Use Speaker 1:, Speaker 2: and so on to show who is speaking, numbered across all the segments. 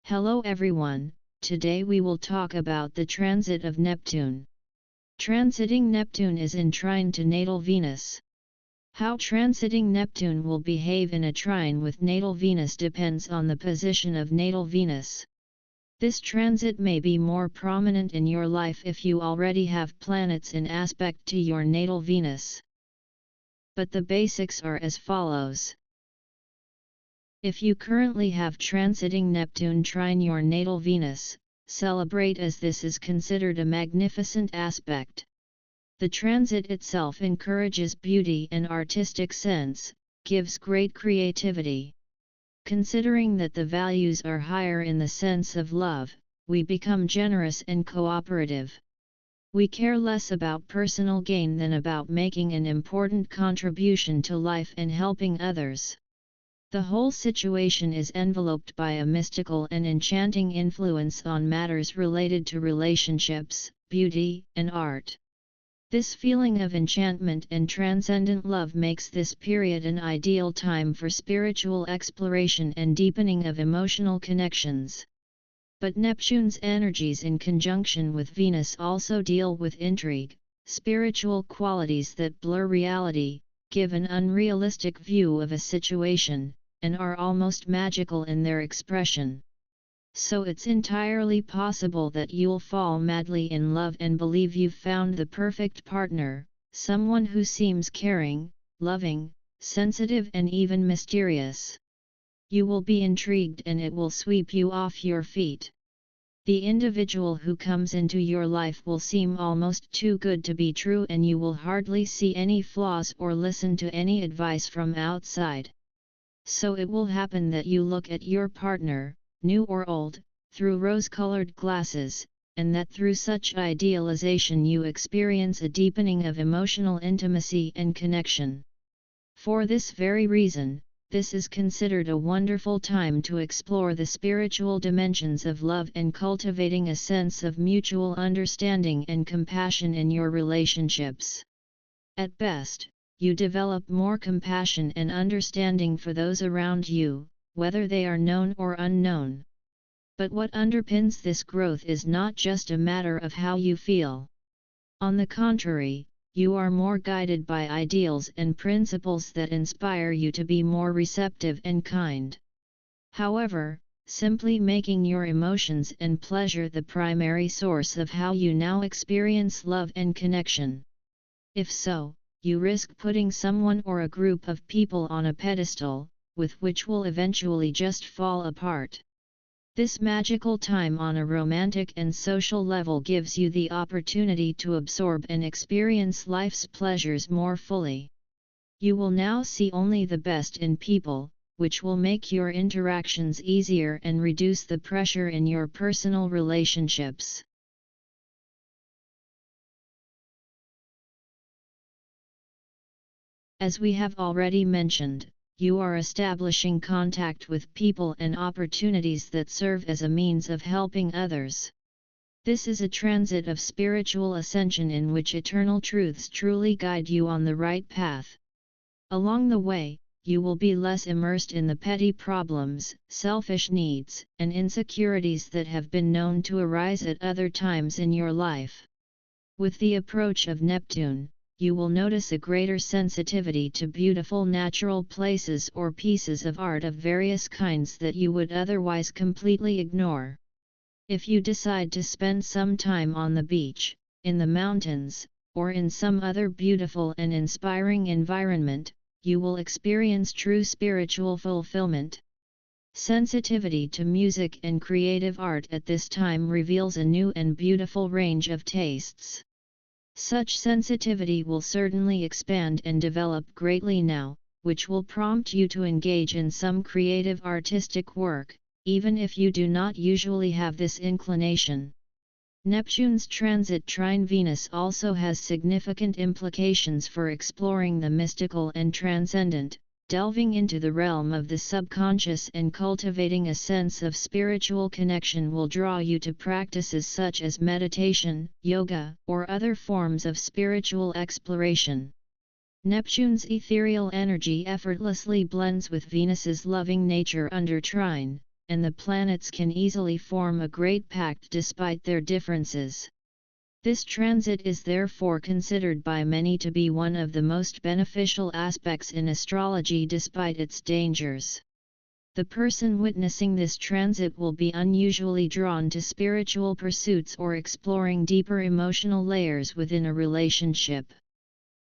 Speaker 1: Hello everyone, today we will talk about the transit of Neptune. Transiting Neptune is in trine to natal Venus. How transiting Neptune will behave in a trine with natal Venus depends on the position of natal Venus. This transit may be more prominent in your life if you already have planets in aspect to your natal Venus. But the basics are as follows. If you currently have transiting Neptune trine your natal Venus, celebrate as this is considered a magnificent aspect. The transit itself encourages beauty and artistic sense, gives great creativity. Considering that the values are higher in the sense of love, we become generous and cooperative. We care less about personal gain than about making an important contribution to life and helping others. The whole situation is enveloped by a mystical and enchanting influence on matters related to relationships, beauty, and art. This feeling of enchantment and transcendent love makes this period an ideal time for spiritual exploration and deepening of emotional connections. But Neptune's energies in conjunction with Venus also deal with intrigue, spiritual qualities that blur reality, give an unrealistic view of a situation, and are almost magical in their expression. So it's entirely possible that you'll fall madly in love and believe you've found the perfect partner, someone who seems caring, loving, sensitive and even mysterious. You will be intrigued and it will sweep you off your feet. The individual who comes into your life will seem almost too good to be true and you will hardly see any flaws or listen to any advice from outside. So it will happen that you look at your partner, new or old, through rose-colored glasses, and that through such idealization you experience a deepening of emotional intimacy and connection. For this very reason, this is considered a wonderful time to explore the spiritual dimensions of love and cultivating a sense of mutual understanding and compassion in your relationships. At best, you develop more compassion and understanding for those around you, whether they are known or unknown. But what underpins this growth is not just a matter of how you feel. On the contrary, you are more guided by ideals and principles that inspire you to be more receptive and kind. However, simply making your emotions and pleasure the primary source of how you now experience love and connection. If so, you risk putting someone or a group of people on a pedestal, with which will eventually just fall apart. This magical time on a romantic and social level gives you the opportunity to absorb and experience life's pleasures more fully. You will now see only the best in people, which will make your interactions easier and reduce the pressure in your personal relationships. As we have already mentioned, you are establishing contact with people and opportunities that serve as a means of helping others. This is a transit of spiritual ascension in which eternal truths truly guide you on the right path. Along the way, you will be less immersed in the petty problems, selfish needs, and insecurities that have been known to arise at other times in your life. With the approach of Neptune, you will notice a greater sensitivity to beautiful natural places or pieces of art of various kinds that you would otherwise completely ignore. If you decide to spend some time on the beach, in the mountains, or in some other beautiful and inspiring environment, you will experience true spiritual fulfillment. Sensitivity to music and creative art at this time reveals a new and beautiful range of tastes. Such sensitivity will certainly expand and develop greatly now, which will prompt you to engage in some creative artistic work, even if you do not usually have this inclination. Neptune's transit trine Venus also has significant implications for exploring the mystical and transcendent, delving into the realm of the subconscious and cultivating a sense of spiritual connection will draw you to practices such as meditation, yoga, or other forms of spiritual exploration. Neptune's ethereal energy effortlessly blends with Venus's loving nature under trine, and the planets can easily form a great pact despite their differences. This transit is therefore considered by many to be one of the most beneficial aspects in astrology despite its dangers. The person witnessing this transit will be unusually drawn to spiritual pursuits or exploring deeper emotional layers within a relationship.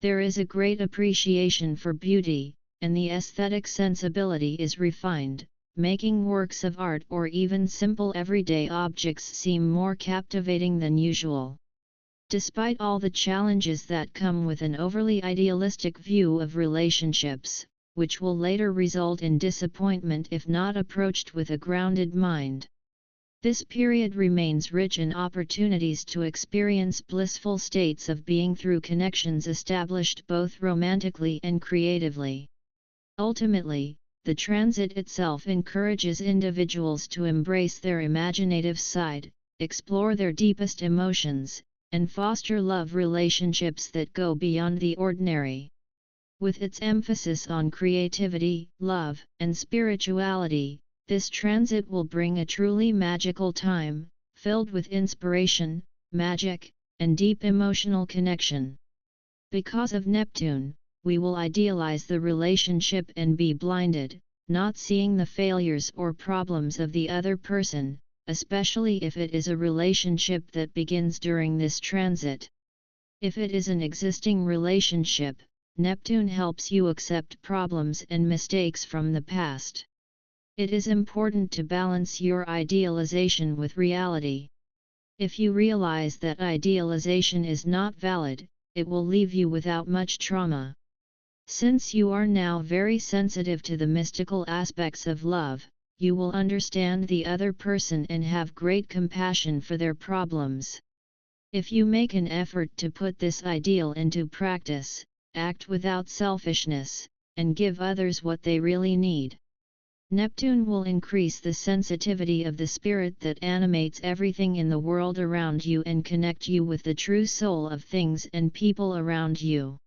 Speaker 1: There is a great appreciation for beauty, and the aesthetic sensibility is refined, making works of art or even simple everyday objects seem more captivating than usual. Despite all the challenges that come with an overly idealistic view of relationships, which will later result in disappointment if not approached with a grounded mind, this period remains rich in opportunities to experience blissful states of being through connections established both romantically and creatively. Ultimately, the transit itself encourages individuals to embrace their imaginative side, explore their deepest emotions, and foster love relationships that go beyond the ordinary. With its emphasis on creativity, love, and spirituality, this transit will bring a truly magical time, filled with inspiration, magic, and deep emotional connection. Because of Neptune, we will idealize the relationship and be blinded, not seeing the failures or problems of the other person, especially if it is a relationship that begins during this transit. If it is an existing relationship, Neptune helps you accept problems and mistakes from the past. It is important to balance your idealization with reality. If you realize that idealization is not valid, it will leave you without much trauma. Since you are now very sensitive to the mystical aspects of love, you will understand the other person and have great compassion for their problems. If you make an effort to put this ideal into practice, act without selfishness, and give others what they really need, Neptune will increase the sensitivity of the spirit that animates everything in the world around you and connect you with the true soul of things and people around you.